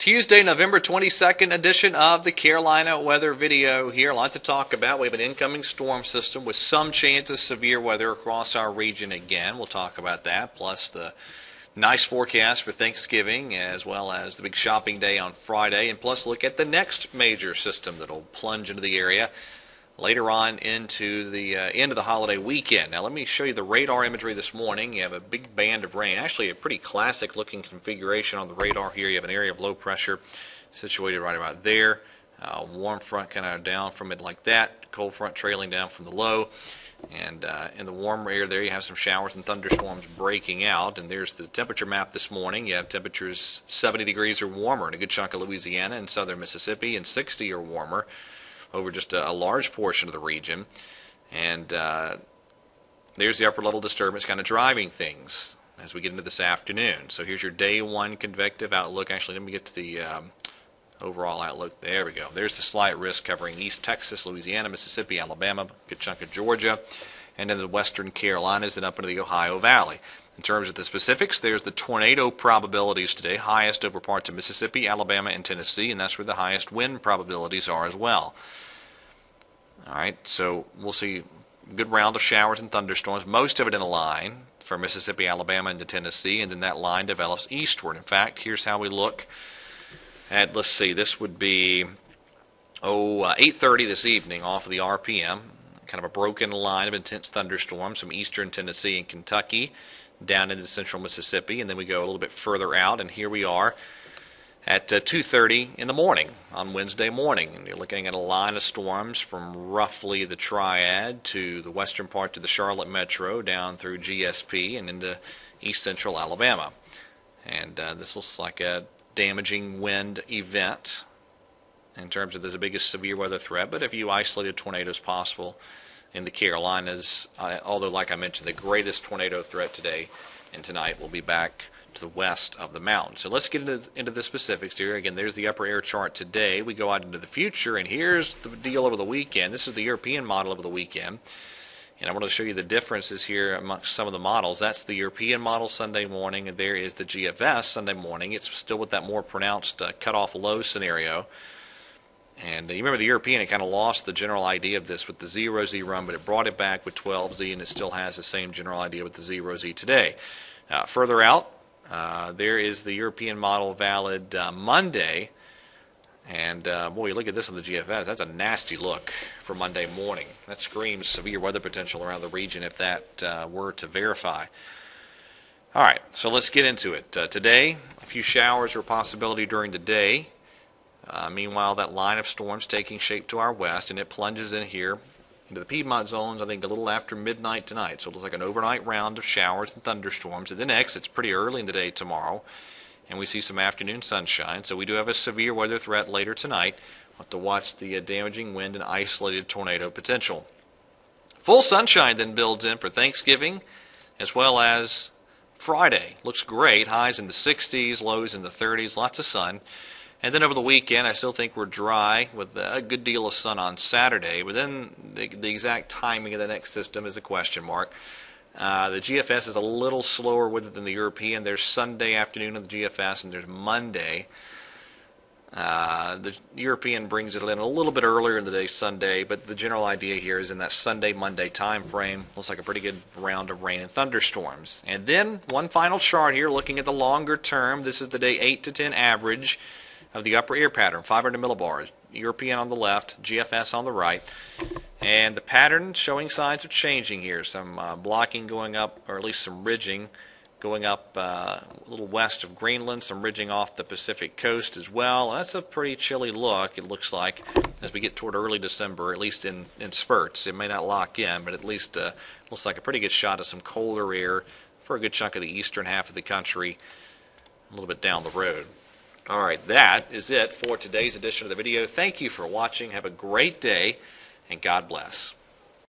Tuesday, November 22nd edition of the Carolina Weather Video here. A lot to talk about. We have an incoming storm system with some chance of severe weather across our region again. We'll talk about that, plus the nice forecast for Thanksgiving, as well as the big shopping day on Friday, and plus look at the next major system that will plunge into the area later on into the end of the holiday weekend. Now let me show you the radar imagery this morning. You have a big band of rain, actually a pretty classic looking configuration on the radar here. You have an area of low pressure situated right about there. Warm front kind of down from it like that, cold front trailing down from the low. And in the warmer air there you have some showers and thunderstorms breaking out. And there's the temperature map this morning. You have temperatures 70 degrees or warmer in a good chunk of Louisiana and southern Mississippi, and 60 or warmer over just a large portion of the region. And there's the upper level disturbance kind of driving things as we get into this afternoon. So here's your day one convective outlook. Actually, let me get to the overall outlook. There we go. There's the slight risk covering East Texas, Louisiana, Mississippi, Alabama, a good chunk of Georgia, and then the western Carolinas and up into the Ohio Valley. In terms of the specifics, there's the tornado probabilities today, highest over parts of Mississippi, Alabama, and Tennessee, and that's where the highest wind probabilities are as well. All right, so we'll see a good round of showers and thunderstorms, most of it in a line from Mississippi, Alabama, into Tennessee, and then that line develops eastward. In fact, here's how we look at, let's see, this would be 8:30 this evening off of the RPM, kind of a broken line of intense thunderstorms from eastern Tennessee and Kentucky down into central Mississippi, and then we go a little bit further out, and here we are at 2:30 in the morning on Wednesday morning. And you're looking at a line of storms from roughly the Triad to the western part to the Charlotte Metro, down through GSP and into east central Alabama. And this looks like a damaging wind event in terms of there's the biggest severe weather threat, but a few isolated tornadoes possible in the Carolinas, although like I mentioned, the greatest tornado threat today and tonight will be back to the west of the mountain. So let's get into the specifics here. Again, there's the upper air chart today. We go out into the future, and here's the deal over the weekend. This is the European model over the weekend, and I want to show you the differences here amongst some of the models. That's the European model Sunday morning, and there is the GFS Sunday morning. It's still with that more pronounced cutoff low scenario. And you remember the European, it kind of lost the general idea of this with the 0Z run, but it brought it back with 12Z, and it still has the same general idea with the 0Z today. Further out, there is the European model valid Monday. And boy, you look at this on the GFS, that's a nasty look for Monday morning. That screams severe weather potential around the region if that were to verify. All right, so let's get into it. Today, a few showers are a possibility during the day. Meanwhile, that line of storms taking shape to our west, and it plunges in here into the Piedmont zones, I think, a little after midnight tonight. So it looks like an overnight round of showers and thunderstorms. It then exits pretty early in the day tomorrow, and we see some afternoon sunshine. So we do have a severe weather threat later tonight. We'll have to watch the damaging wind and isolated tornado potential. Full sunshine then builds in for Thanksgiving as well as Friday. Looks great. Highs in the 60s, lows in the 30s, lots of sun. And then over the weekend, I still think we're dry with a good deal of sun on Saturday. But then the exact timing of the next system is a question mark. The GFS is a little slower with it than the European. There's Sunday afternoon in the GFS, and there's Monday. The European brings it in a little bit earlier in the day Sunday, but the general idea here is in that Sunday-Monday time frame. Looks like a pretty good round of rain and thunderstorms. And then one final chart here looking at the longer term. This is the day 8 to 10 average of the upper air pattern, 500 millibars, European on the left, GFS on the right, and the pattern showing signs of changing here. Some blocking going up, or at least some ridging going up a little west of Greenland, some ridging off the Pacific coast as well. That's a pretty chilly look, it looks like, as we get toward early December, at least in spurts. It may not lock in, but at least looks like a pretty good shot of some colder air for a good chunk of the eastern half of the country, a little bit down the road. All right, that is it for today's edition of the video. Thank you for watching. Have a great day, and God bless.